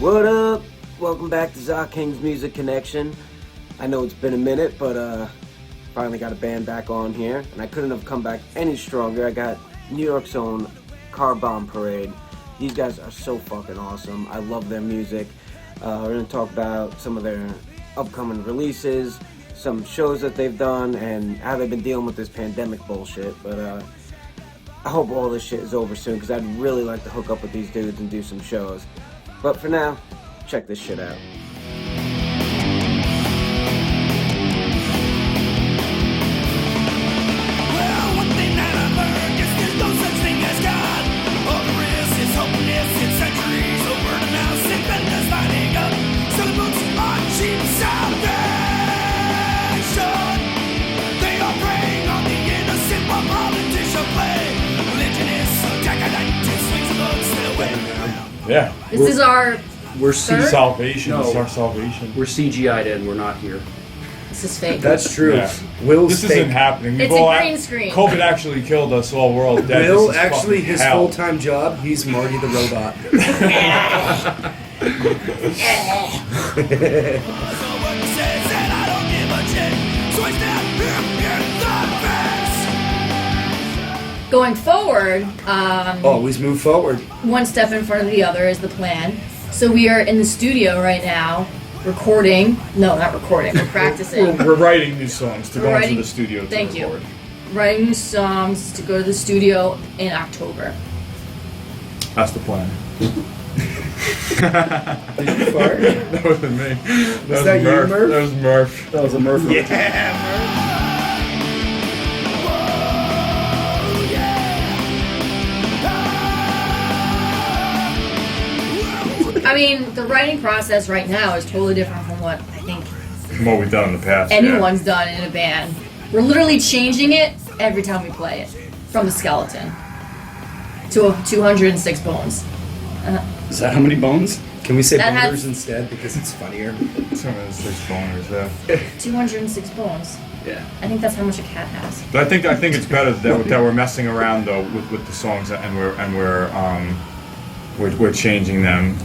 What up? Welcome back to Za King's Music Connection. I know it's been a minute, but finally got a band back on here, and I couldn't have come back any stronger. I got New York's own Car Bomb Parade. These guys are so fucking awesome. I love their music. We're gonna talk about some of their upcoming releases, some shows that they've done, and how they've been dealing with this pandemic bullshit. But I hope all this shit is over soon, because I'd really like to hook up with these dudes and do some shows. But for now, check this shit out. Well, one thing that I've learned is there's no such thing as God. All there is hopeless, it's centuries over the mouse and vendors lining up. Selling books on cheap salvation. They are preying on the innocent while politicians play. Religion is so decadent, it swings the books their way. Yeah. This is our We're third? salvation. No. It's our salvation. We're CGI'd in. We're not here. This is fake. That's true. Yeah. Will's This fake. isn't happening. It's a green screen. COVID actually killed us all. We're all dead. Will, This is actually, fucking his hell. full-time job, he's Marty the Robot. So what he says and I don't give a shit. So I stand here in the face. Going forward, Always move forward. one step in front of the other is the plan. So we are in the studio right now, recording. No, not recording. We're practicing. We're writing these songs to We're go writing- into the studio to Thank you. record. Writing new songs to go to the studio in October. That's the plan. Did you fart? That wasn't me. That that you, Murph. Murph? That was Murph. That was a Murphy. I mean, the writing process right now is totally different from what I think From what we've done in the past. anyone's done in a band. We're literally changing it every time we play it. From the skeleton to a 206 bones. Is that how many bones? Can we say That has- boners instead because it's funnier? Yeah. Some of the 6 boners, yeah. 206 bones. Yeah. I think that's how much a cat has. But I think it's better that we're messing around though with the songs and we're changing them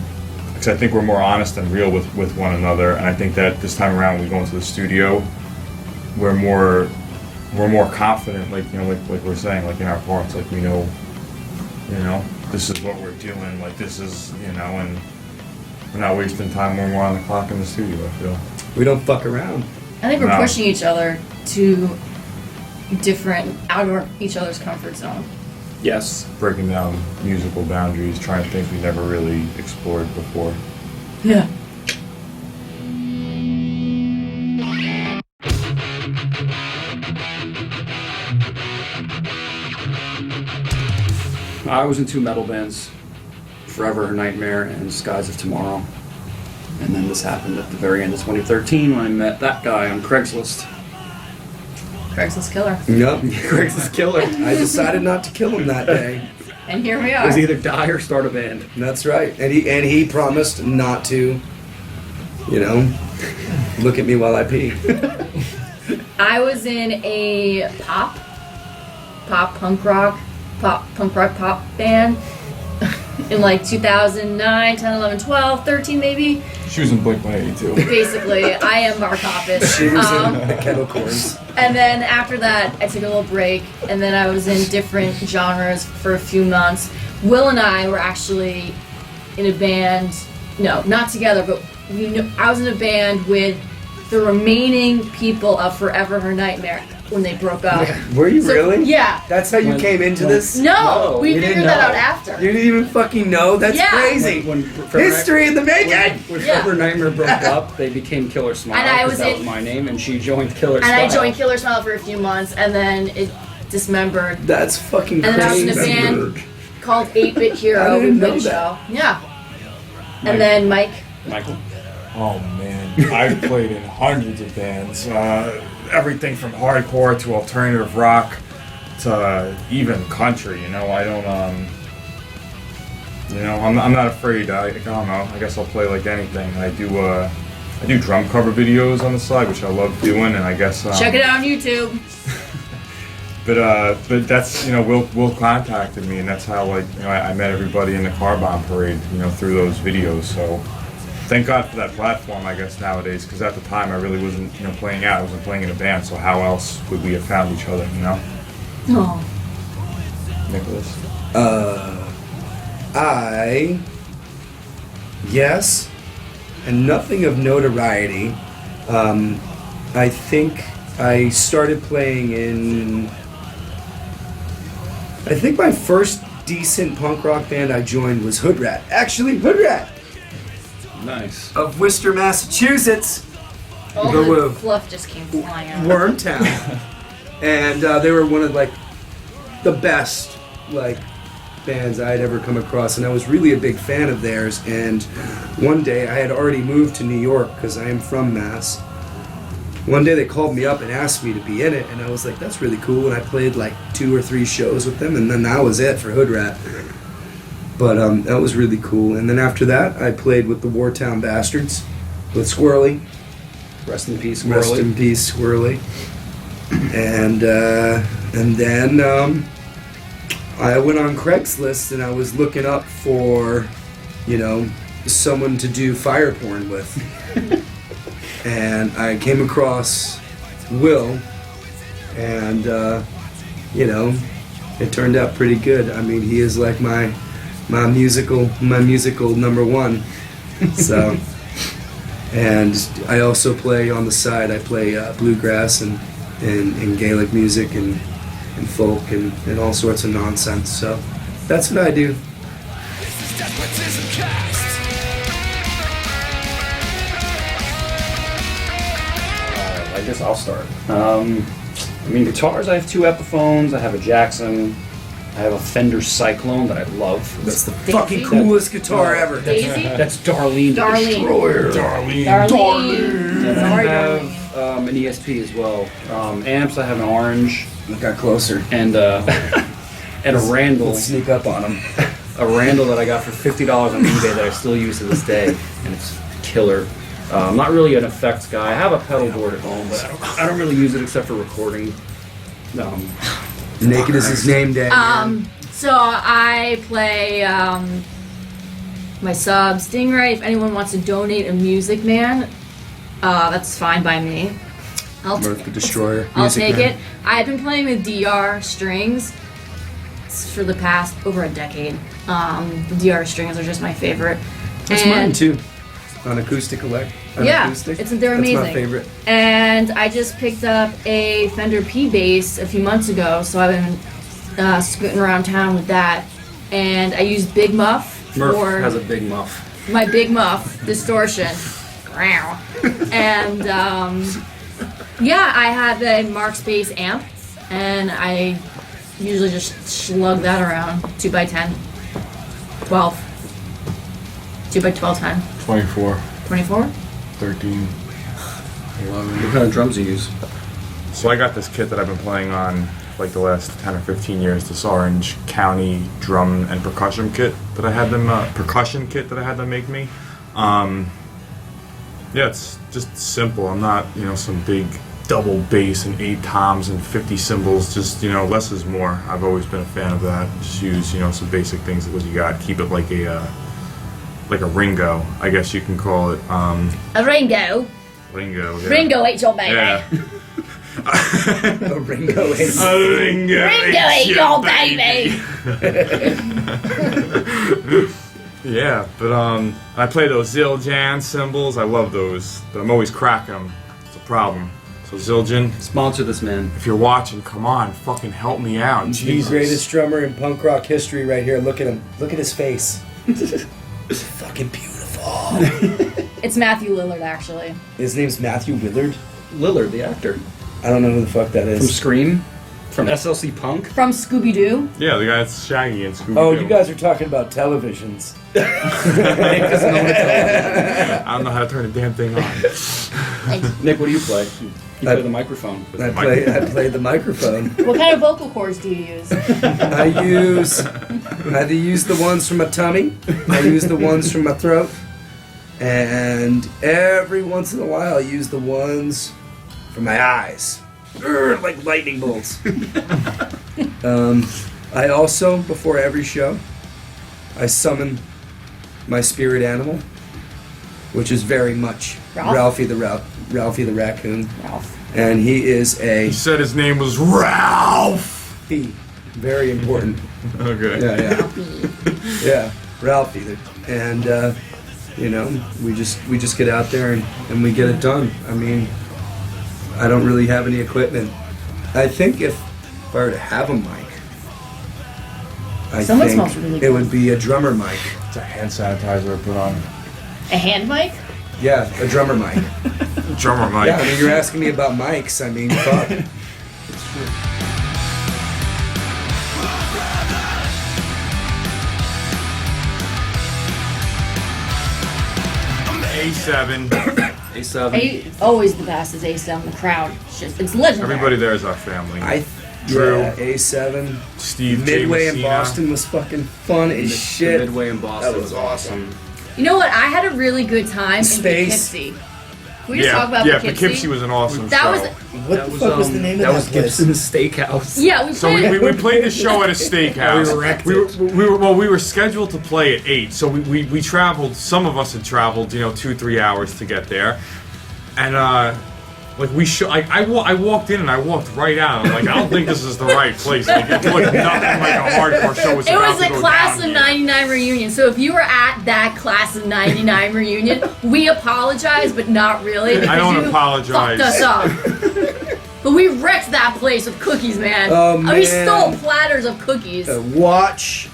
because I think we're more honest and real with one another, and I think that this time around when we go into the studio we're more confident, like we're saying, like in our parts, like we know this is what we're doing, like this is and we're not wasting time when we're on the clock in the studio. I feel We don't fuck around. I think we're No. pushing each other to out of each other's comfort zone. Yes. breaking down musical boundaries, trying things we never really explored before. Yeah. I was in 2 metal bands, Forever Nightmare and Skies of Tomorrow. And then this happened at the very end of 2013 when I met that guy on Craigslist. Craigslist killer. Yep. Craigslist killer. I decided not to kill him that day. And here we It are. was either die or start a band. That's right. And he promised not to, look at me while I pee. I was in a punk rock pop band in like 2009, 10, 11, 12, 13 maybe. She was in Blink-182. Basically, I am Mark Hoppus. She was in the kettle corns. And then after that, I took a little break, and then I was in different genres for a few months. Will and I were actually in a band, no, not together, but I was in a band with the remaining people of Forever Her Nightmare when they broke up. Were you So- really? Yeah. That's how you When- came into when- this? No, we you didn't figured that know. out after. You didn't even fucking know? That's Yeah. crazy. When History in the making! When Yeah. Forever Nightmare broke up, they became Killer Smile. And I 'cause was that in- was my name, and she joined Killer And Smile. I joined Killer Smile for a few months, and then it dismembered. That's fucking And then I was in a crazy. band called 8-Bit I Hero didn't with know Big that. Show. Yeah. Mike. And then Mike. Michael. Oh man, I've played in hundreds of bands, everything from hardcore to alternative rock to even country. I don't I'm not afraid. I don't know. I guess I'll play like anything. I do drum cover videos on the side, which I love doing, and I guess Check it out on YouTube. But that's Will contacted me, and that's how I met everybody in the Car Bomb Parade through those videos. So thank God for that platform, I guess, nowadays, because at the time I really wasn't, playing out. I wasn't playing in a band, so how else would we have found each other, Oh. Nicholas? Yes, and nothing of notoriety. I think I started playing in. I think my first decent punk rock band I joined was Hood Rat. Actually, Hood Rat Nice. of Worcester, Massachusetts, All Go the woo. fluff just came flying out. Wormtown, and they were one of the best bands I had ever come across, and I was really a big fan of theirs. And one day I had already moved to New York because I am from Mass. One day they called me up and asked me to be in it, and I was like, that's really cool. And I played 2 or 3 shows with them, and then that was it for Hood Rat. But that was really cool. And then after that, I played with the Wartown Bastards, with Squirrely. Rest in peace, Rest Morley. in peace, Squirrely. And then I went on Craigslist and I was looking up for, someone to do fire porn with. And I came across Will, and it turned out pretty good. I mean, he is like my musical number one. So, and I also play on the side. I play bluegrass and Gaelic music and folk and all sorts of nonsense. So that's what I do. Despotism cast. I guess I'll start. Guitars, I have 2 Epiphones, I have a Jackson, I have a Fender Cyclone that I love. That's the Daisy? fucking coolest guitar ever. Daisy? That's Darlene. the Darlene. Destroyer. Darlene. And I Sorry, have Darlene. an ESP as well. Amps, I have an Orange Look got closer. and and a Randall. Let's sneak up on him. A Randall that I got for $50 on eBay that I still use to this day, and it's killer. I'm not really an effects guy. I have a pedal board at home, but I don't really use it except for recording. Naked is his name day. So I play my sub Stingray. If anyone wants to donate a Music Man, that's fine by me. Mirth the Destroyer. I'll Music take Man. it. I've been playing with DR strings for the past over a decade. The DR strings are just my favorite. That's mine too. On acoustic elect. Yeah, acoustic. they're amazing. That's my favorite. And I just picked up a Fender P bass a few months ago, so I've been scooting around town with that. And I use Big Muff Murph for has a big muff. my Big Muff distortion. And yeah, I have a Mark's bass amp, and I usually just slug that around 2x10, 12, 2x12, 10, 24, 24. 13, 11. What kind of drums do you use? So I got this kit that I've been playing on the last 10 or 15 years, this Orange County drum and percussion kit that I had them make me. Yeah, it's just simple. I'm not, some big double bass and 8 toms and 50 cymbals. Just, less is more. I've always been a fan of that. Just use, some basic things that what you got. Keep it like a Ringo, I guess you can call it. A Ringo. Ringo. Yeah. Ringo ate your baby. Yeah. A Ringo is. A Ringo. Ringo ate your baby. Yeah, but I play those Zildjian cymbals. I love those, but I'm always cracking them. It's a problem. So Zildjian, Sponsor this man. if you're watching, come on, fucking help me out. The Jesus. greatest drummer in punk rock history right here. Look at him. Look at his face. It's fucking beautiful. It's Matthew Lillard, actually. His name's Matthew Willard. Lillard, the actor. I don't know who the fuck that From is. Scream? From SLC Punk? From Scooby Doo. Yeah, the guy that's Shaggy and Scooby-Doo. Oh, you guys are talking about televisions. I don't know how to turn the damn thing on. Nick, what do you play? You play the microphone. I play the microphone. What kind of vocal cords do you use? I either use the ones from my tummy, I use the ones from my throat, and every once in a while I use the ones from my eyes. Like lightning bolts. I also, before every show, I summon my spirit animal, which is very much Ralph? Ralphie the raccoon. Ralph. And he is He said his name was Ralph. very important. Okay. Yeah, yeah, Ralphie. And you know, we just get out there and we get it done. I mean, I don't really have any equipment. I think if I were to have a mic, Someone think smells really it good. would be a drummer mic. It's a hand sanitizer I put on. A hand mic? Yeah, a drummer mic. Drummer mic. Yeah, I mean, you're asking me about mics. I mean, fuck. A7. A7. Always the best is A7. The crowd. It's legendary. Everybody there is our family. Drew. Yeah, A7. Steve Midway in Jamesina. Boston was fucking fun as The shit. Midway in Boston That was awesome. You know what? I had a really good time Space. in Poughkeepsie. Can we just talk about yeah, Poughkeepsie? Poughkeepsie was an awesome That show. was What the fuck was the name of that that was place? Gibson's Steakhouse. yeah. We So played. we played the show at a steakhouse. We wrecked we were scheduled to play at 8, so we traveled. Some of us had traveled, 2-3 hours to get there, and I walked in and I walked right out. I'm like, I don't think this is the right place. Like, it looked nothing like a hardcore show was It about was to a go class down of here. '99 reunion. So if you were at that class of '99 reunion, we apologize, but not really. Because I don't you apologize. Fucked us up. But we wrecked that place with cookies, man. Oh, And we man. stole platters of cookies. Watch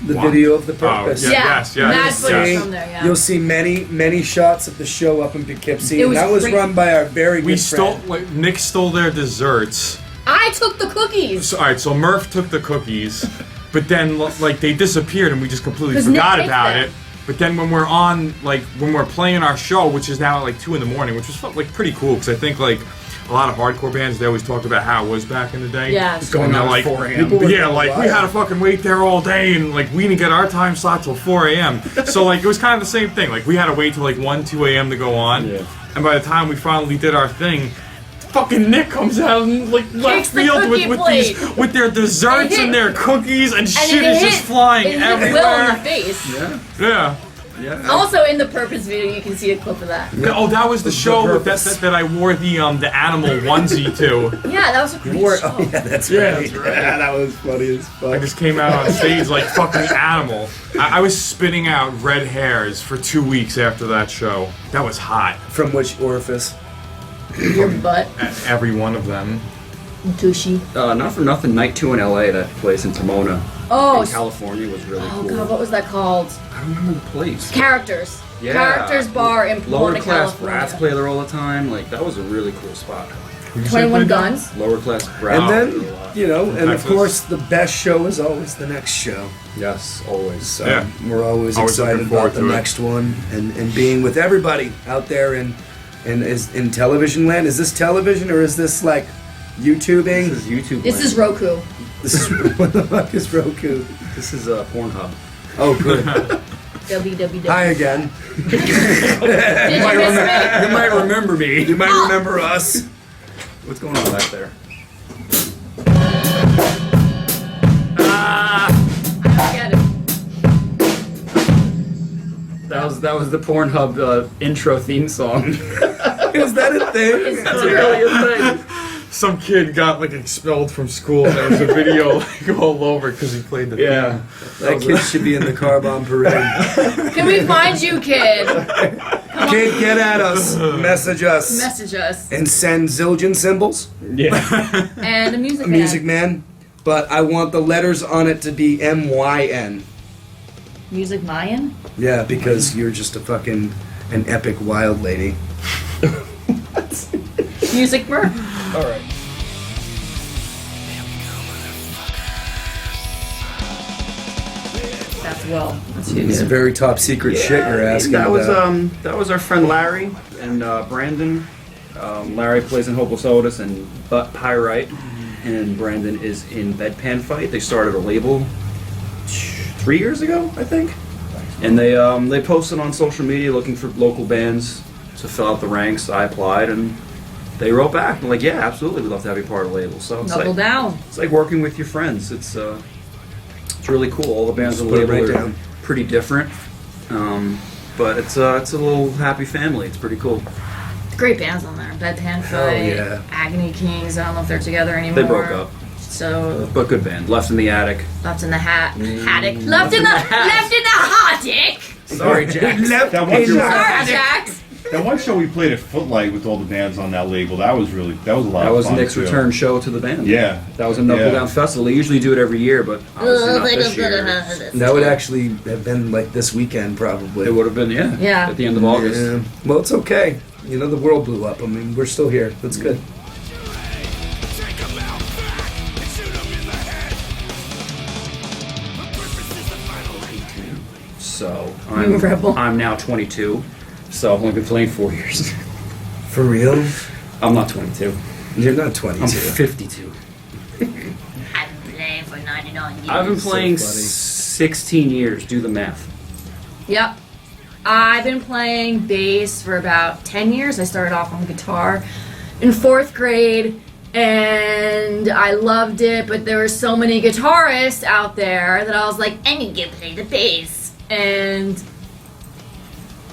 the What? video of the purpose. Yeah. yes, mad yes, footage yes. from there. Yeah. You'll see many shots of the show up in Poughkeepsie. It And was that was great. run by our very good We stole. friend. Nick stole their desserts. I took the cookies. So, all right, so Murph took the cookies, but then they disappeared and we just completely 'Cause Nick forgot ate about them. it. But then when we're playing our show, which is now at 2 in the morning, which was pretty cool because I think a lot of hardcore bands, they always talked about how it was back in the day. Yeah. Going And on they're at 4 a.m. People were Yeah, going we wild. had to fucking wait there all day, and we didn't get our time slot till 4 a.m. So it was kind of the same thing. We had to wait till 1-2 a.m. to go on, Yeah. and by the time we finally did our thing, fucking Nick comes out and left Kicks the field cookie plate. with their desserts It hit- and their cookies, and And shit it is hit, just flying it hit everywhere. Will in the face. Yeah. Yeah. Also in the Purpose video, you can see a clip of that. Oh, that was the show Purpose. that I wore the animal onesie to. Yeah, that was a great show. Oh, yeah, that's Yeah, right. that's right. Yeah, that was funny as I fuck. just came out on stage like fucking animal. I was spitting out red hairs for 2 weeks after that show. That was hot. From which orifice? Your butt. Every one of them. Tushy. Not for nothing, Night 2 in LA, that place in Pomona, Oh, in California, was really oh cool. God, what was that called? I don't remember the place. Characters. Yeah. Characters Bar in Lower Pomona, class California. brats play there all the time. That was a really cool spot. 21 Guns. Lower class brats. And play there a then, lot. and of Texas. course, the best show is always the next show. Yes, always. So Yeah. we're always Always excited looking forward about the to it. next one and being with everybody out there in television land. Is this television or is this YouTubing? This is YouTube. This land. is Roku. This is what the fuck is Roku? This is Pornhub. Oh, good. www. Hi again. Did you miss me? You might remember me. You might remember us. What's going on back there? I don't get it. That was the Pornhub intro theme song. Is that a thing? That's really a thing. Some kid got expelled from school. And there was a video all over because he played the Yeah. That kid should be in the car bomb parade. Can we find you, kid? Kid, get at us. Message us. Message us. And send zillion symbols. Yeah. And a music A music man. But I want the letters on it to be MYN. Music Mayan? Yeah, because you're just an epic wild lady. Music Murph? All right. That's Will. That's It's a very top secret shit you're asking that about. was that was our friend Larry and Brandon. Larry plays in Hopeless Otis and Butt Pyrite, and Brandon is in Bedpan Fight. They started a label 3 years ago, I think, and they posted on social media looking for local bands to fill out the ranks. I applied, and they wrote back. They're like, "Yeah, absolutely, we'd love to have you part of the label." So it's Double down. it's like working with your friends. It's really cool. All the bands on the put it label right are down. pretty different. but it's a little happy family. It's pretty cool. Great bands on there. Bedpan Hell Fight, yeah. Agony Kings. I don't know if they're together anymore. They broke up, So but good band. Left in the Attic. left in the haddock. Left in the attic. Sorry, Jack. That one, Sorry, Jax. that one show we played at Footlight with all the bands on that label, that was a lot That of was fun. Nick's too. return show to the band. Yeah. That was a Knuckle Yeah. Down Festival. They usually do it every year, but obviously not this year. That would actually have been like this weekend, probably. It would have been, Yeah. at the end of August. Yeah. Well, it's okay. You know, the world blew up. I mean, we're still here. That's good. Take 'em out back and shoot 'em in the head. The purpose is the final end. So You rebel. I'm now 22, so I've only been playing 4 years. For real? I'm not 22. You're not 22. I'm 52. I've been playing for 99 years. I've been playing so funny. 16 years. Do the math. Yep. I've been playing bass for about 10 years. I started off on guitar in 4th grade, and I loved it, but there were so many guitarists out there that I was like, I need to play the bass. And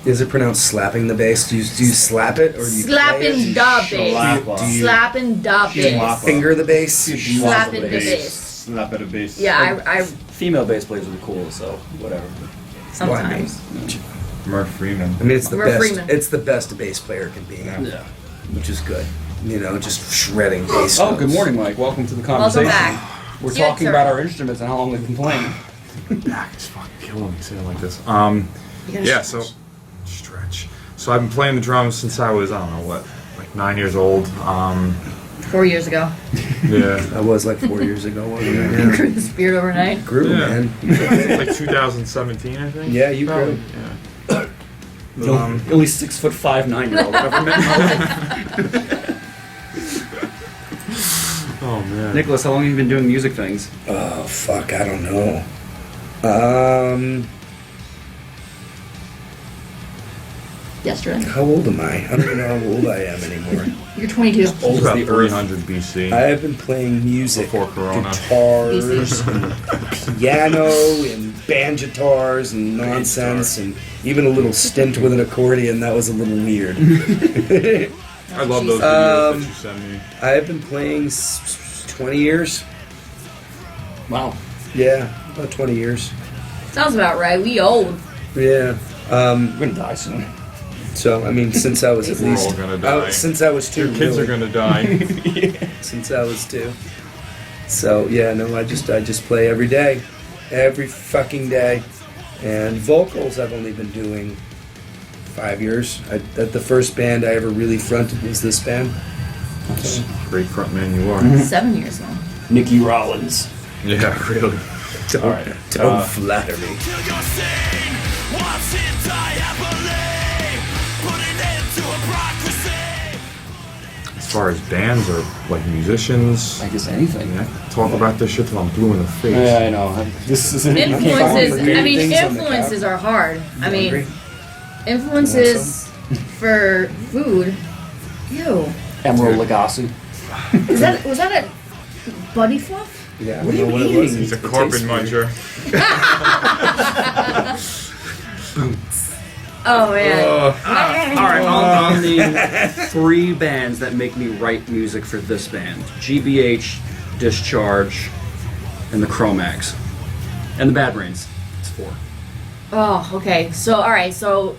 Is it pronounced slapping the bass? Do you slap it or do you play slapping it? the bass. Slappa. Do you Slapping the bass. Slappa. finger the bass? Slapping the bass. Slap at a bass. Yeah, I Female bass players are cool, so whatever. sometimes. Murph Freeman. I mean, it's the We're best. Freeman. It's the best a bass player can be, Yeah. which is good. You know, just shredding bass. Oh, notes. good morning, Mike. Welcome to the Welcome conversation. back. We're It's your talking turn. about our instruments and how long they've been playing. Back is fucking killing me saying it like this. You gotta Yeah, so stretch. So I've been playing the drums since I was, I don't know what, like 9 years old. 4 years ago. Yeah, That was like 4 years ago, wasn't it? Yeah. Grew the spirit overnight. Grew, Yeah. man. like 2017, I think. Yeah, you Probably, grew. Yeah. The only 6'5" 9-year-old I've ever met in my life. Oh man. Nicholas, how long have you been doing music things? Oh, fuck, I don't know. Yesterday. How old am I? I don't even know how old I am anymore. You're 22. Old as About the earth. 300 BC. I have been playing music, Before Corona. guitars, and piano, and banjitars, and nonsense, and even a little stint with an accordion. That was a little weird. I love those videos Um, that you send me. I have been playing 20 years. Wow. Yeah, about 20 years. Sounds about right. We old. Yeah. I'm gonna die soon. So I mean, since I was at We're least all gonna die. since I was 2, Your kids really. are gonna die. Since I was 2. So yeah, no, I just play every day, every fucking day, and vocals I've only been doing 5 years. The first band I ever really fronted was this band. Great frontman you are. 7 years now. Nikki Rollins. Yeah, really. Don't, All right. don't flatter me. Kill your scene, watch it die happily. Put an end to hypocrisy. As far as bands or like musicians, I guess anything. I talk about this shit till I'm blue in the face. Yeah, I know. This is Influences. Weird I mean, things on the influences are hard. I mean, Hungry? influences for food. Ew. Emerald Lagasse. Was that a buddy fluff? Yeah, I What don't are know you what it was. eating? He's a It carbon tastes weird. muncher. Oh man. All right, I'll name 3 bands that make me write music for this band: GBH, Discharge, and the Chromags, and the Bad Brains. It's 4. Oh, okay. So all right. So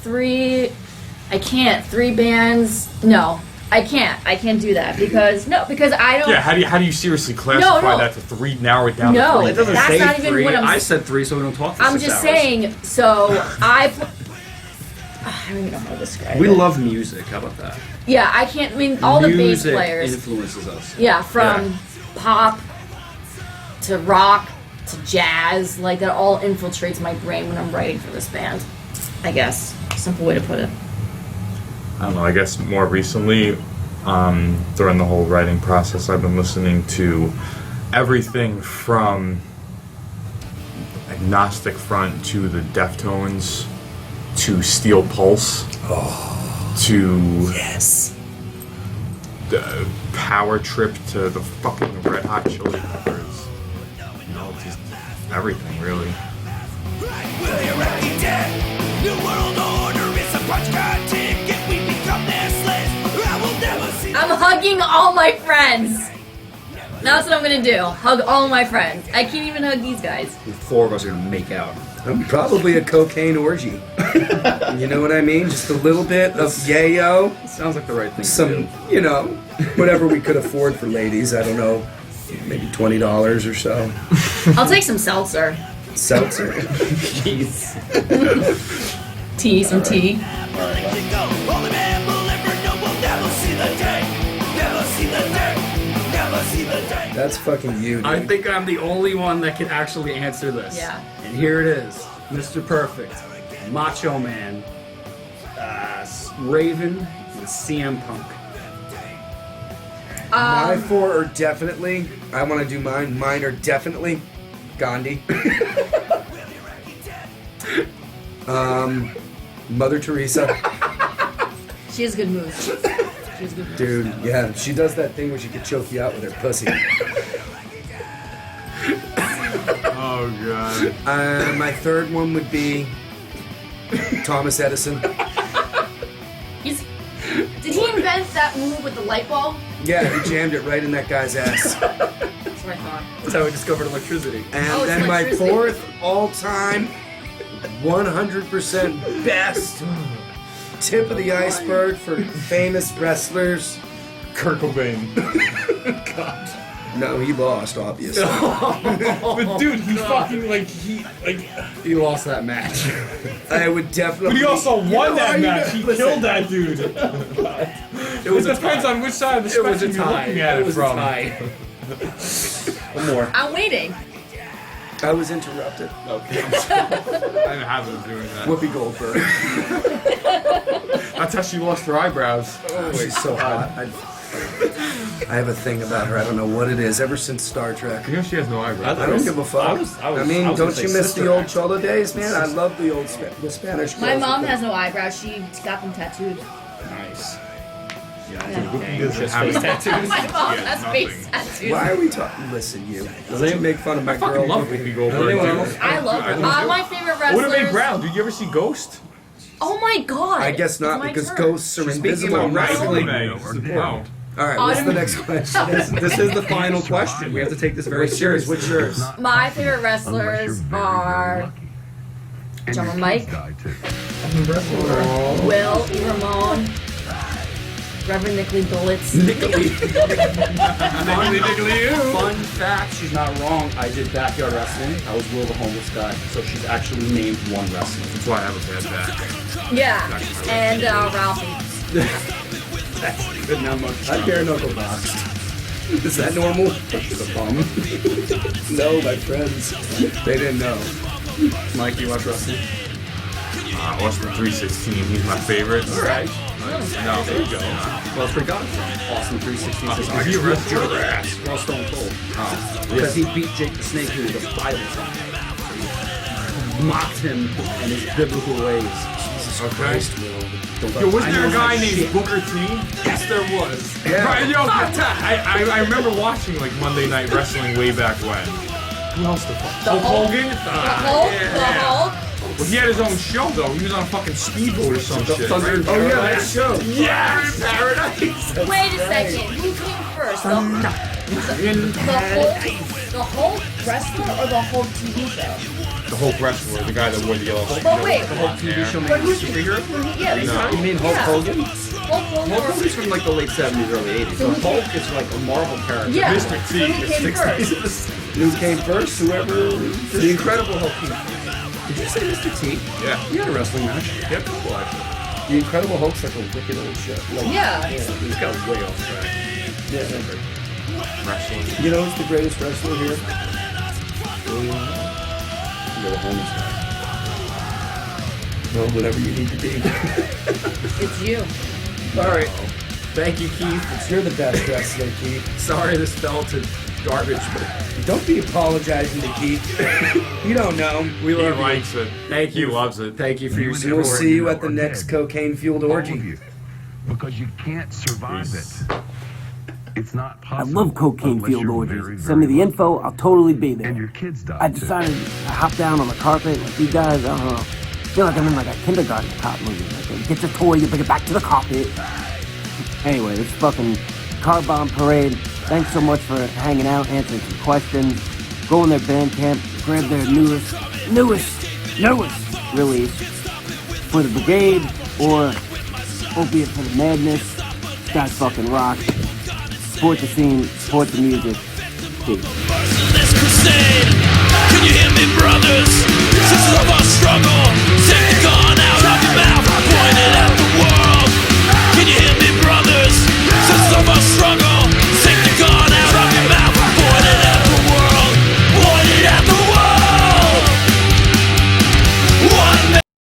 3. I can't. 3 bands. No, I can't. I can't do that because I don't. Yeah, how do you seriously classify No. that to 3? Narrow it down No, to 3. It doesn't That's say not even 3. what I'm I s- said 3, so we don't talk for I'm 6 just hours. saying. So I don't even know how to describe We it. love music. How about that? Yeah, I can't. I mean, all the bass Music players. influences us. Yeah, from pop to rock to jazz, like that all infiltrates my brain when I'm writing for this band. I guess simple way to put it. I don't know, I guess more recently, during the whole writing process, I've been listening to everything from Agnostic Front to the Deftones to Steel Pulse to Yes. the Power Trip to the fucking Red Hot Chili Peppers. You know, just everything really. Will you really dead? New world order is a punch card ticket. We become their slaves. I will never see. I'm hugging all my friends. That's what I'm gonna do. Hug all my friends. I can't even hug these guys. The four of us are gonna make out. I'm probably a cocaine orgy. You know what I mean? Just a little bit of yayo. Sounds like the right thing to Some, do. you know, whatever we could afford for ladies. I don't know, maybe $20 or so. I'll take some seltzer. Seltzer. Jeez. Tea, some tea. Let go. Only man will ever know. We'll never see the day. Never see the day. Never see the day. That's fucking you, dude. I think I'm the only one that can actually answer this. Yeah. And here it is, Mr. Perfect, Macho Man, Raven, and CM Punk. My four are definitely, I want to do mine. Mine are definitely Gandhi. Mother Teresa. She has good moves. She has good moves. Dude, yeah, she does that thing where she could choke you out with her pussy. Oh god. My third one would be Thomas Edison. Did he invent that move with the light bulb? Yeah, he jammed it right in that guy's ass. That's what I thought. That's how we discovered electricity. And Oh, it's then my electricity. fourth all-time, 100% best tip of the iceberg for famous wrestlers. Kurt Cobain. No, he lost, obviously. But dude, he fucking He lost that match. I would definitely. But he also won that how you match. know- He listen, killed that dude. It was a depends tie. on which side of the It was a spectrum you're tie. looking at It it was a from. tie. One more. I'm waiting. I was interrupted. Okay. I didn't have him doing that. Whoopi Goldberg. That's how she lost her eyebrows. Oh, she's so hot. I have a thing about her. I don't know what it is. Ever since Star Trek. You know she has no eyebrows. I don't give a fuck. I was mean, gonna don't say you miss sister the old act. Cholo days, man? I love the old the Spanish. My girls mom with has no eyebrows. She got them tattooed. Nice. He doesn't have face any- tattoos. My mom Yeah, has nothing. face the- tattoos. Why are we talking? Listen, you. Doesn't you make fun of my I girl? fucking love Whoopi Goldberg. Anyone dude. else? I love her. My favorite What wrestlers. about Brown? Did you ever see Ghost? Oh my god. I guess not, It's my because turn. ghosts are Speaking invisible. about wrestling, No. All right, what's the Autumn- next question? This is the final question. We have to take this very What's yours? seriously. What's yours? My favorite wrestlers are Drummer Mike, Will, E. Ramon, Reverend Nickley Bullets. Fun fact, she's not wrong. I did backyard wrestling. I was Will the homeless guy. So she's actually named one wrestler. That's why I have a bad back. Yeah, and Ralphie. Good now much. I bare knuckle boxed. Is that normal? The bum. No, my friends. They didn't know. Mike, you watch wrestling? Austin 316, he's my favorite. Alright. No, there you go. Well, it's pretty good. Awesome 316. Is he a wrestler? Your ass. Well, Stone Cold. Because he beat Jake the Snake who was a Bible time. Mocked him and his biblical ways. Okay. Don't Yo, wasn't I there a know guy my named shit. Booker T? Yes, there was. Yeah. Right, yo, I remember watching like Monday Night Wrestling way back when. Who else the fuck? Hulk Hogan? The Hulk, the Hulk. Well, he had his own show though. He was on a fucking speedboat or some shit. Thunder right? in Oh yeah, that Paradise. show. Yeah, in Paradise. Wait a second. Who came first? The Hulk wrestler or the Hulk TV show? The Hulk wrestler, the guy that wore the yellow. But wait, TV show but made who's superhero? yeah, No. You mean Hulk Yeah. Hogan? Hulk Hogan. Hulk Hogan's from like the late 70s, early 80s. So Hulk is like a Marvel character. Yeah. Mr. T. So who came first? Who came first? Whoever. The Incredible Hulk came first. Did you say Mr. T? Yeah. You had a wrestling match. Yep. Well, actually. The Incredible Hulk's like a wicked old show. Like, Yeah. He's got way off track. yeah. Wrestling. You know who's the greatest wrestler here? You're the homeless guy. Well, whatever you need to be. It's you. All right. Thank you, Keith. You're the best wrestler, Keith. Sorry this fell to garbage, but Don't be apologizing to Keith. You don't know. we He love you. likes it. Thank He you. loves it. Thank you for your We'll support. see you at the next cocaine-fueled All of orgy. you. Because you can't survive Peace. it. It's not I possible. love cocaine unless field you're orgies. very, Send me very the info, I'll totally be lucky. there. And your kids die I too. decided to hop down on the carpet like you guys, feel like I'm in like a kindergarten cop movie. Like, you get your toy, you bring it back to the carpet. Anyway, this fucking car bomb parade. Thanks so much for hanging out, answering some questions. Go on their Bandcamp, grab their newest release for the Brigade or Opiate for the Madness. These guys fucking rock. Support the scene, support the music. Peace. Merciless crusade. Can you hear me, brothers? Sisters of our struggle, take the gun.